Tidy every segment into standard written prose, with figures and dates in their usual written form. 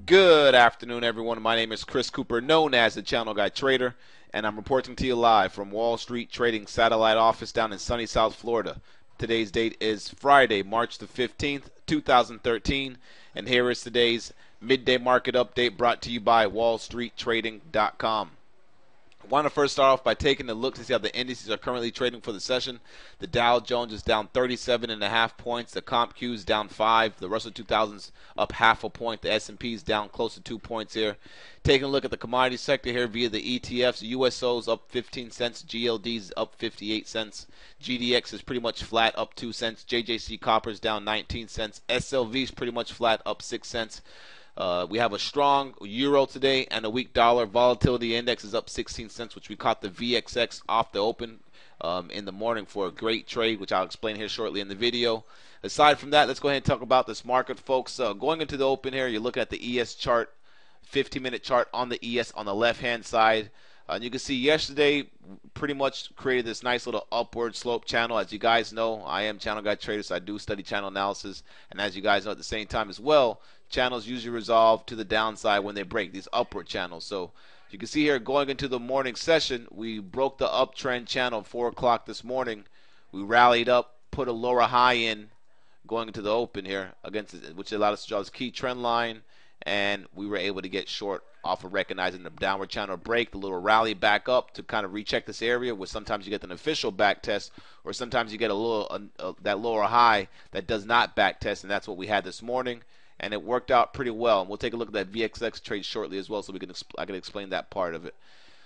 Good afternoon, everyone. My name is Chris Cooper, known as the Channel Guy Trader, and I'm reporting to you live from Wall Street Trading Satellite Office down in sunny South Florida. Today's date is Friday, March the 15th, 2013, and here is today's midday market update brought to you by wallstreettrading.com. I want to first start off by taking a look to see how the indices are currently trading for the session. The Dow Jones is down 37.5 points. The CompQ is down 5. The Russell 2000's up half a point. The S&P is down close to 2 points here. Taking a look at the commodity sector here via the ETFs, USO's up 15 cents. GLD's up 58 cents. GDX is pretty much flat, up 2 cents. JJC Copper's down 19 cents. SLV's pretty much flat, up 6 cents. We have a strong euro today and a weak dollar. Volatility index is up 16 cents, which we caught the VXX off the open in the morning for a great trade, which I'll explain here shortly in the video. Aside from that, let's go ahead and talk about this market, folks. Going into the open here, you're looking at the ES chart, 15-minute chart on the ES on the left-hand side. You can see yesterday pretty much created this nice little upward slope channel. As you guys know, I am Channel Guy Trader, so I do study channel analysis. And as you guys know at the same time as well, channels usually resolve to the downside when they break these upward channels. So you can see here going into the morning session, we broke the uptrend channel 4 o'clock this morning. We rallied up, put a lower high in going into the open here, against it, which allowed us to draw this key trend line, and we were able to get short off of recognizing the downward channel break, the little rally back up to kind of recheck this area, where sometimes you get an official back test, or sometimes you get a little that lower high that does not back test, and that's what we had this morning, and it worked out pretty well. And we'll take a look at that VXX trade shortly as well, so I can explain that part of it.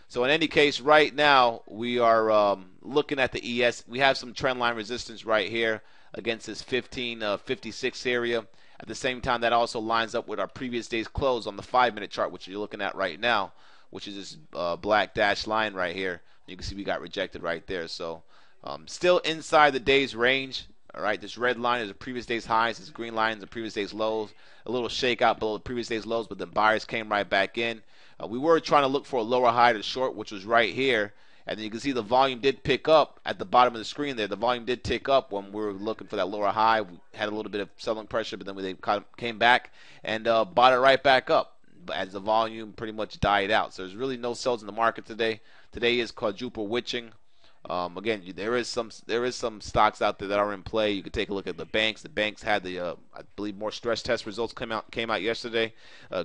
So in any case, right now we are looking at the ES. We have some trend line resistance right here against this 1556 area. At the same time, that also lines up with our previous day's close on the 5-minute chart, which you're looking at right now, which is this black dashed line right here. You can see we got rejected right there. So still inside the day's range. All right, this red line is the previous day's highs. This green line is the previous day's lows. A little shakeout below the previous day's lows, but then buyers came right back in. We were trying to look for a lower high to short, which was right here. And then you can see the volume did pick up at the bottom of the screen there. The volume did tick up when we were looking for that lower high. We had a little bit of selling pressure, but then they came back and bought it right back up as the volume pretty much died out. So there's really no sells in the market today. Today is quadruple witching. Again, there is some stocks out there that are in play. You can take a look at the banks. The banks had the I believe more stress test results came out yesterday.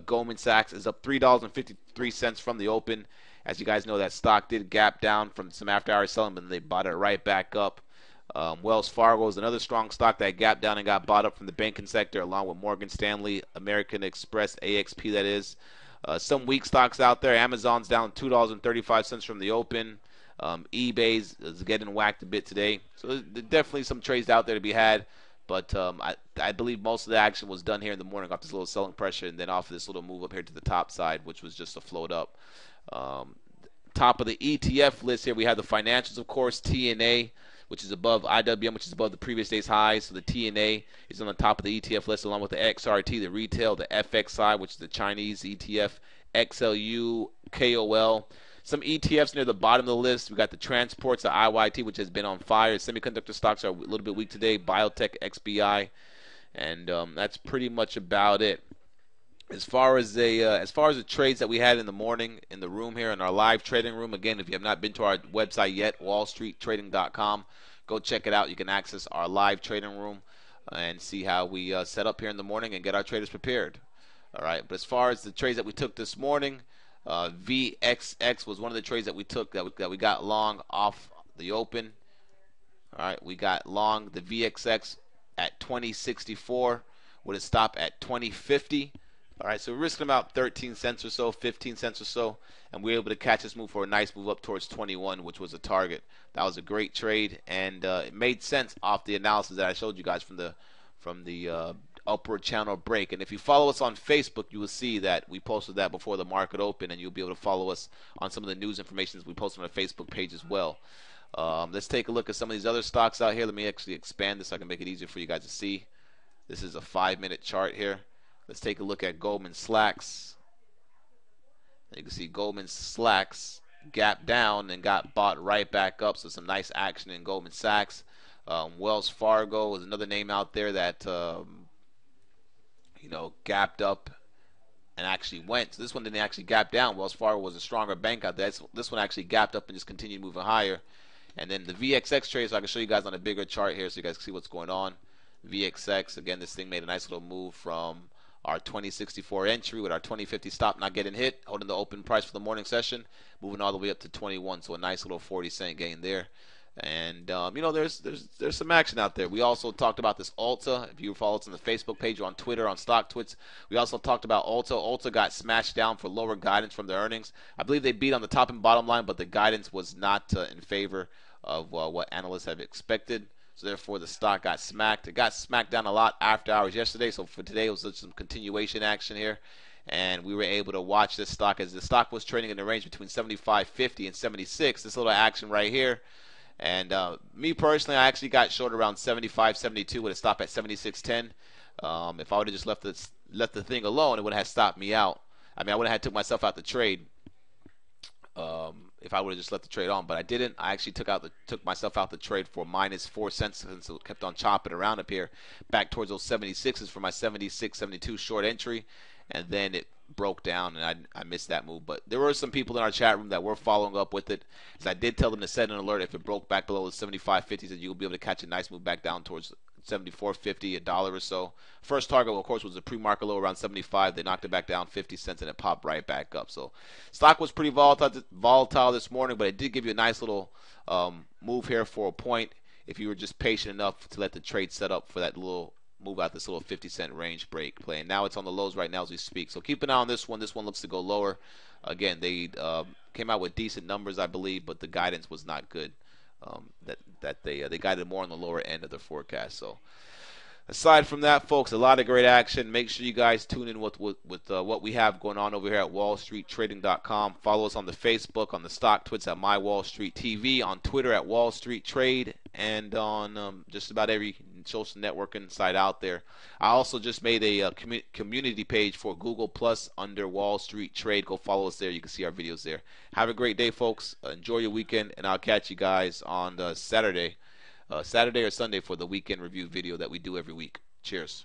Goldman Sachs is up $3.53 from the open. As you guys know, that stock did gap down from some after-hours selling, but then they bought it right back up. Wells Fargo is another strong stock that gapped down and got bought up from the banking sector, along with Morgan Stanley, American Express, AXP that is. Some weak stocks out there. Amazon's down $2.35 from the open. eBay's is getting whacked a bit today. So there's definitely some trades out there to be had. But I believe most of the action was done here in the morning off this little selling pressure, and then off of this little move up here to the top side, which was just a float up. Top of the ETF list here, we have the financials, of course, TNA, which is above IWM, which is above the previous day's highs. So the TNA is on the top of the ETF list, along with the XRT, the retail, the FXI, which is the Chinese ETF, XLU, KOL. Some ETFs near the bottom of the list. We got the transports, the IYT, which has been on fire. Semiconductor stocks are a little bit weak today. Biotech, XBI, and that's pretty much about it. As far as the trades that we had in the morning in the room here in our live trading room, again, if you have not been to our website yet, wallstreettrading.com, go check it out. You can access our live trading room and see how we set up here in the morning and get our traders prepared. All right, but as far as the trades that we took this morning, VXX was one of the trades that we took that we got long off the open. All right, we got long the VXX at 2064 with a stop at 2050. All right, so we're risking about 13 cents or so, 15 cents or so, and we were able to catch this move for a nice move up towards 21, which was a target. That was a great trade, and it made sense off the analysis that I showed you guys from the upward channel break. And if you follow us on Facebook, you will see that we posted that before the market opened, and you'll be able to follow us on some of the news information we post on our Facebook page as well. Let's take a look at some of these other stocks out here. Let me actually expand this so I can make it easier for you guys to see. This is a 5-minute chart here. Let's take a look at Goldman Sachs. You can see Goldman Sachs gapped down and got bought right back up. So some nice action in Goldman Sachs. Wells Fargo is another name out there that gapped up and actually went. So this one didn't actually gap down. Wells Fargo was a stronger bank out there. This one actually gapped up and just continued moving higher. And then the VXX trade, so I can show you guys on a bigger chart here so you guys can see what's going on. VXX, again, this thing made a nice little move from our 2064 entry with our 2050 stop not getting hit, holding the open price for the morning session, moving all the way up to 21, so a nice little 40-cent gain there. And you know, there's some action out there. We also talked about this Alta. If you follow us on the Facebook page or on Twitter, on Stock Twits, we also talked about Alta. Alta got smashed down for lower guidance from their earnings. I believe they beat on the top and bottom line, but the guidance was not in favor of what analysts have expected. So therefore, the stock got smacked. It got smacked down a lot after hours yesterday. So for today, it was just some continuation action here. And we were able to watch this stock as the stock was trading in the range between 75.50 and 76. This little action right here. And me personally, I actually got short around 75.72 with a stop at 76.10. If I would have just left the thing alone, it would have stopped me out. I mean, I would have took myself out the trade if I would have just let the trade on, but I didn't. I actually took myself out the trade for -4 cents since it kept on chopping around up here, back towards those 76s for my 76.72 short entry, and then it broke down, and I missed that move. But there were some people in our chat room that were following up with it, because I did tell them to set an alert if it broke back below the 75.50s, that you'll be able to catch a nice move back down towards 74.50, $1 or so. First target, of course, was a pre-market low around 75. They knocked it back down 50 cents, and it popped right back up. So stock was pretty volatile this morning, but it did give you a nice little move here for a point if you were just patient enough to let the trade set up for that little move out, this little 50-cent range break play. And now it's on the lows right now as we speak. So keep an eye on this one. This one looks to go lower. Again, they came out with decent numbers, I believe, but the guidance was not good. They guided more on the lower end of their forecast. So aside from that, folks, a lot of great action. Make sure you guys tune in with what we have going on over here at wallstreettrading.com. Follow us on the Facebook, on the Stock Twits at My Wall Street TV, on Twitter at Wall Street Trade, and on just about every social networking site out there. I also just made a community page for Google Plus under Wall Street Trade. Go follow us there. You can see our videos there. Have a great day, folks. Enjoy your weekend, and I'll catch you guys on Saturday or Sunday for the weekend review video that we do every week. Cheers.